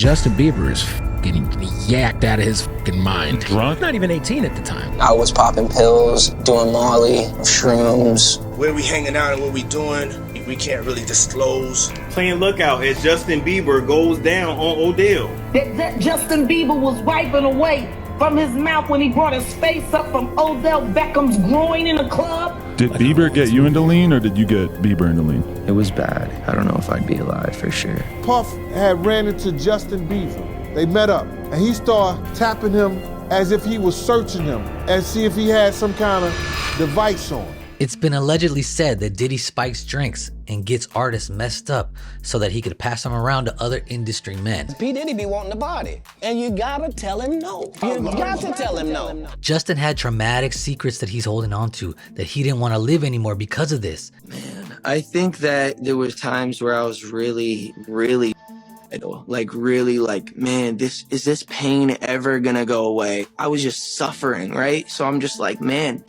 Justin Bieber is getting yacked out of his fucking mind. Drunk? Not even 18 at the time. I was popping pills, doing Molly, shrooms. Where we hanging out and what we doing, we can't really disclose. Playing lookout as Justin Bieber goes down on Odell. That Justin Bieber was wiping away from his mouth when he brought his face up from Odell Beckham's groin in the club. Did Bieber get you into lean, or did you get Bieber into lean? It was bad. I don't know if I'd be alive for sure. Puff had ran into Justin Bieber. They met up, and he started tapping him as if he was searching him and see if he had some kind of device on. It's been allegedly said that Diddy spikes drinks and gets artists messed up so that he could pass them around to other industry men. P. Diddy be wanting the body, and you gotta tell him no. You got to tell him no. Justin had traumatic secrets that he's holding on to that he didn't want to live anymore because of this. Man, I think that there was times where I was really, man, is this pain ever gonna go away? I was just suffering, right? So I'm just like, man,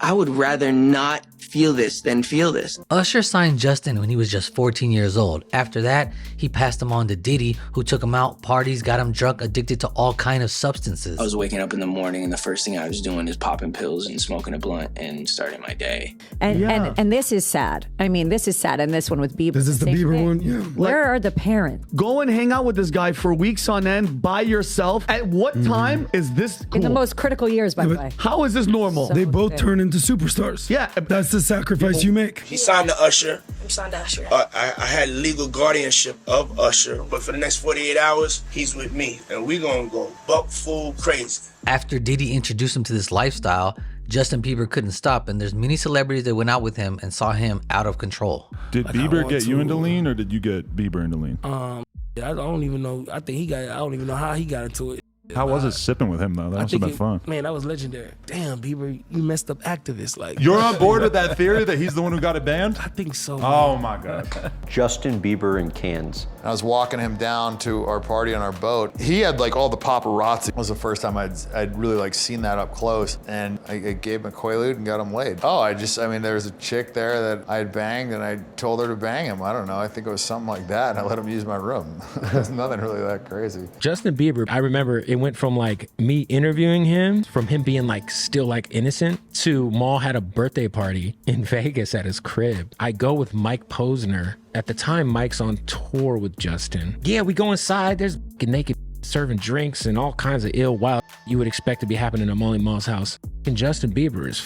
I would rather not feel this than feel this. Usher signed Justin when he was just 14 years old. After that, he passed him on to Diddy, who took him out, parties, got him drunk, addicted to all kinds of substances. I was waking up in the morning and the first thing I was doing is popping pills and smoking a blunt and starting my day. And this is sad. I mean, this is sad. And this one with Bieber. This is the Bieber one? Yeah. Where are the parents? Go and hang out with this guy for weeks on end by yourself. At what time is this cool? In the most critical years, by the way. How is this normal? They both turn into superstars. Yeah. That's the sacrifice you make. He signed to Usher. I'm signed to Usher. I had legal guardianship of Usher, but for the next 48 hours, he's with me, and we gonna go buck full crazy. After Diddy introduced him to this lifestyle, Justin Bieber couldn't stop, and there's many celebrities that went out with him and saw him out of control. Did Bieber get you into lean, or did you get Bieber into lean? I don't even know. I don't even know how he got into it. How was it sipping with him, though? That must have been fun. Man, that was legendary. Damn, Bieber, you messed up activist. Like, you're on board with that theory that he's the one who got it banned? I think so. Man. Oh my God. Justin Bieber in cans. I was walking him down to our party on our boat. He had like all the paparazzi. It was the first time I'd really like seen that up close. And I gave him a Quaalude and got him laid. There was a chick there that I had banged and I told her to bang him. I don't know, I think it was something like that. I let him use my room. There's nothing really that crazy. Justin Bieber, I remember it went from like me interviewing him, from him being like still like innocent, to Maul had a birthday party in Vegas at his crib. I go with Mike Posner. At the time, Mike's on tour with Justin. Yeah, we go inside, there's naked serving drinks and all kinds of ill wild you would expect to be happening at Molly Mall's house. And Justin Bieber is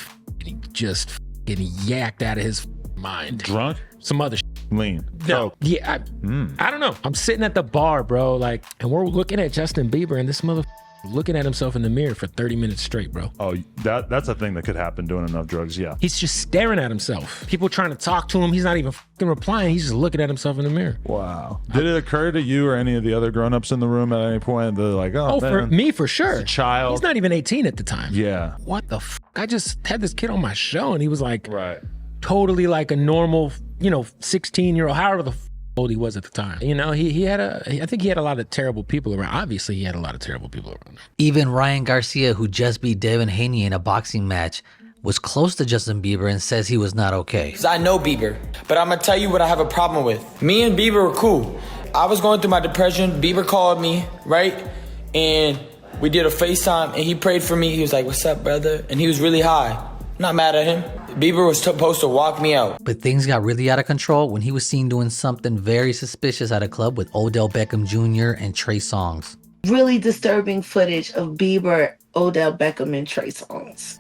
just getting yacked out of his mind. Drunk? Some other lean. No, yeah, I don't know. I'm sitting at the bar, bro, like, and we're looking at Justin Bieber and this looking at himself in the mirror for 30 minutes straight, bro. Oh, that's a thing that could happen doing enough drugs, yeah. He's just staring at himself. People trying to talk to him. He's not even fucking replying. He's just looking at himself in the mirror. Wow. Did it occur to you or any of the other grown-ups in the room at any point? They're like, oh, man, for me, for sure. He's a child. He's not even 18 at the time. Yeah. What the f? I just had this kid on my show and he was like, right, totally like a normal, 16-year-old, however the f old he was at the time. I think he had a lot of terrible people around. Obviously, he had a lot of terrible people around. Even Ryan Garcia, who just beat Devin Haney in a boxing match, was close to Justin Bieber and says he was not okay. Cause I know Bieber, but I'm gonna tell you what I have a problem with. Me and Bieber were cool. I was going through my depression. Bieber called me, right? And we did a FaceTime and he prayed for me. He was like, "What's up, brother?" And he was really high. I'm not mad at him. Bieber was supposed to walk me out. But things got really out of control when he was seen doing something very suspicious at a club with Odell Beckham Jr. and Trey Songz. Really disturbing footage of Bieber, Odell Beckham, and Trey Songz.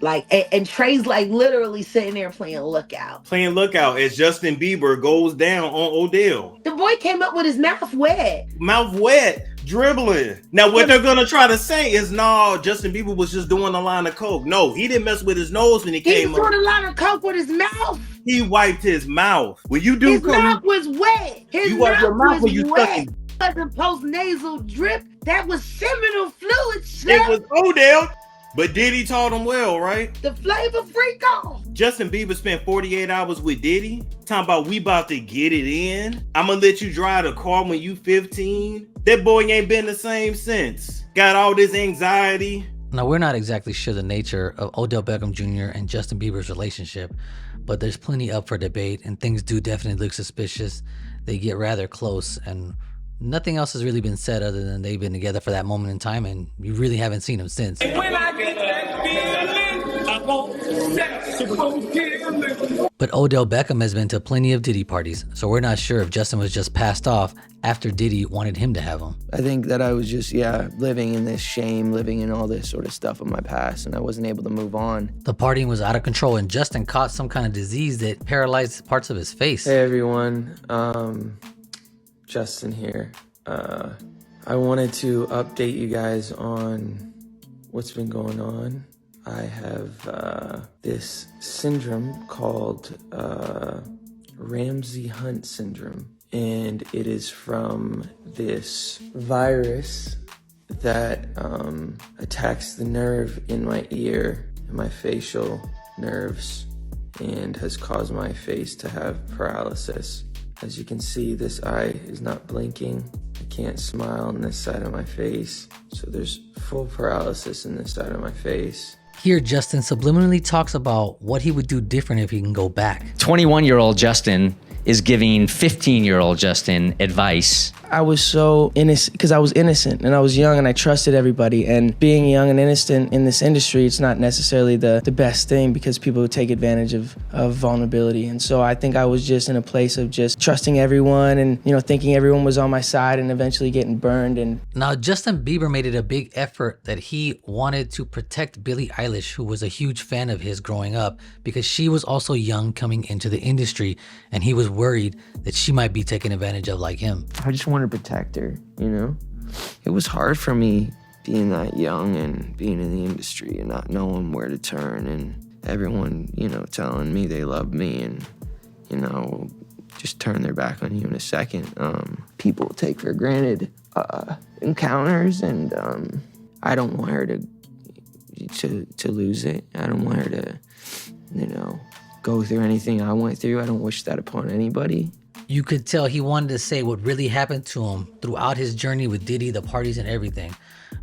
And Trey's like literally sitting there playing lookout. Playing lookout as Justin Bieber goes down on Odell. The boy came up with his mouth wet. Mouth wet, dribbling. Now what they're gonna try to say is, no, Justin Bieber was just doing a line of coke. No, he didn't mess with his nose when he came up. He was doing a line of coke with his mouth. He wiped his mouth. When you do his mouth was wet. His you wipe your mouth when you wet. Wasn't post-nasal drip. That was seminal fluid. It was Odell. But Diddy taught him well, right? The flavor freak off. Justin Bieber spent 48 hours with Diddy. Talking about we about to get it in. I'm gonna let you drive the car when you 15. That boy ain't been the same since. Got all this anxiety. Now, we're not exactly sure the nature of Odell Beckham Jr. and Justin Bieber's relationship, but there's plenty up for debate and things do definitely look suspicious. They get rather close, and Nothing else has really been said other than they've been together for that moment in time, and you really haven't seen him since. But Odell Beckham has been to plenty of Diddy parties, so we're not sure if Justin was just passed off after Diddy wanted him to have him. I think that I was just, living in this shame, living in all this sort of stuff of my past, and I wasn't able to move on. The partying was out of control, and Justin caught some kind of disease that paralyzed parts of his face. Hey everyone, Justin here. I wanted to update you guys on what's been going on. I have this syndrome called Ramsay Hunt syndrome, and it is from this virus that attacks the nerve in my ear and my facial nerves and has caused my face to have paralysis. As you can see, this eye is not blinking. I can't smile on this side of my face, so there's full paralysis in this side of my face. Here, Justin subliminally talks about what he would do different if he can go back. 21-year-old Justin is giving 15-year-old Justin advice. I was so innocent because I was innocent and I was young and I trusted everybody. And being young and innocent in this industry, it's not necessarily the best thing because people would take advantage of vulnerability. And so I think I was just in a place of just trusting everyone and, thinking everyone was on my side and eventually getting burned. And now Justin Bieber made it a big effort that he wanted to protect Billie Eilish, who was a huge fan of his growing up, because she was also young coming into the industry and he was worried that she might be taken advantage of like him. I just wanted to protect her, It was hard for me being that young and being in the industry and not knowing where to turn and everyone, telling me they love me and, just turn their back on you in a second. People take for granted encounters and I don't want her to lose it. I don't want her to, go through anything I went through. I don't wish that upon anybody. You could tell he wanted to say what really happened to him throughout his journey with Diddy, the parties and everything.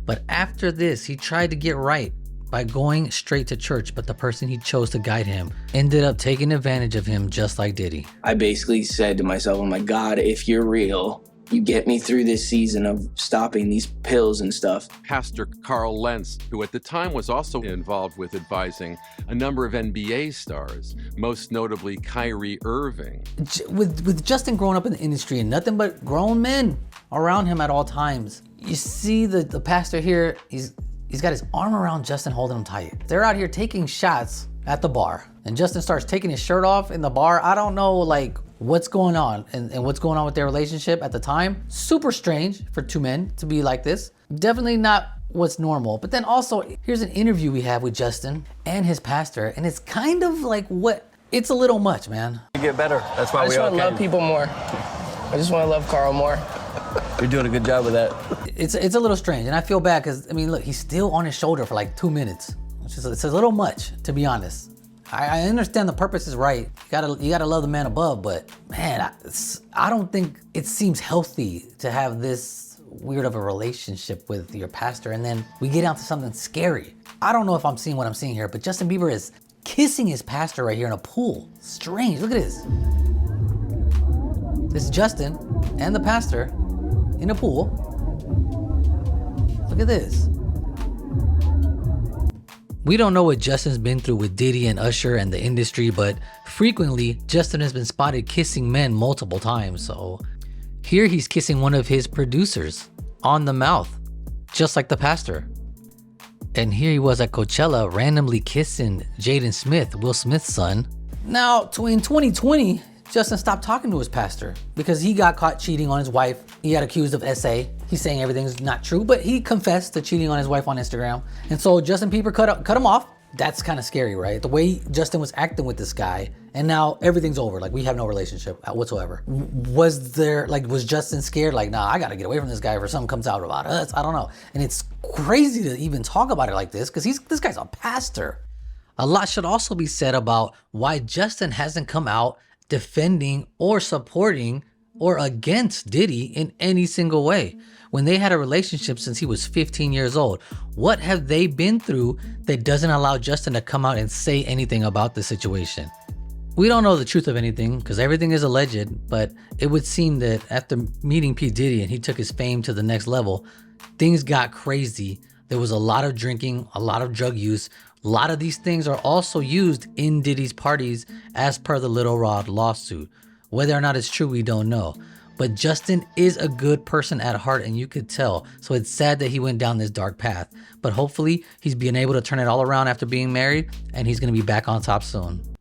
But after this, he tried to get right by going straight to church, but the person he chose to guide him ended up taking advantage of him just like Diddy. I basically said to myself, oh my God, if you're real, you get me through this season of stopping these pills and stuff. Pastor Carl Lentz, who at the time was also involved with advising a number of NBA stars, most notably Kyrie Irving. With Justin growing up in the industry and nothing but grown men around him at all times, you see the pastor here, he's got his arm around Justin holding him tight. They're out here taking shots at the bar and Justin starts taking his shirt off in the bar. I don't know what's going on and what's going on with their relationship at the time. Super strange for two men to be like this. Definitely not what's normal. But then also, here's an interview we have with Justin and his pastor, and it's kind of like it's a little much, man. You get better. That's why we I just want to love people more. I just want to love Carl more. You're doing a good job with that. It's a little strange, and I feel bad because, look, he's still on his shoulder for like 2 minutes. It's a little much, to be honest. I understand the purpose is right. You gotta love the man above, but man, I don't think it seems healthy to have this weird of a relationship with your pastor, and then we get out to something scary. I don't know if I'm seeing what I'm seeing here, but Justin Bieber is kissing his pastor right here in a pool. Strange, look at this. This is Justin and the pastor in a pool. Look at this. We don't know what Justin's been through with Diddy and Usher and the industry, but frequently Justin has been spotted kissing men multiple times. So here he's kissing one of his producers on the mouth, just like the pastor. And here he was at Coachella randomly kissing Jaden Smith, Will Smith's son. Now, in 2020, Justin stopped talking to his pastor because he got caught cheating on his wife. He got accused of SA. He's saying everything's not true, but he confessed to cheating on his wife on Instagram. And so Justin Bieber cut him off. That's kind of scary, right? The way Justin was acting with this guy, and now everything's over. Like, we have no relationship whatsoever. Was Justin scared? Like, nah, I gotta get away from this guy if something comes out about us. I don't know. And it's crazy to even talk about it like this because this guy's a pastor. A lot should also be said about why Justin hasn't come out defending or supporting or against Diddy in any single way. When they had a relationship since he was 15 years old, what have they been through that doesn't allow Justin to come out and say anything about the situation? We don't know the truth of anything because everything is alleged, but it would seem that after meeting P. Diddy and he took his fame to the next level, things got crazy. There was a lot of drinking, a lot of drug use. A lot of these things are also used in Diddy's parties as per the Little Rod lawsuit. Whether or not it's true, we don't know. But Justin is a good person at heart, and you could tell. So it's sad that he went down this dark path. But hopefully he's being able to turn it all around after being married, and he's going to be back on top soon.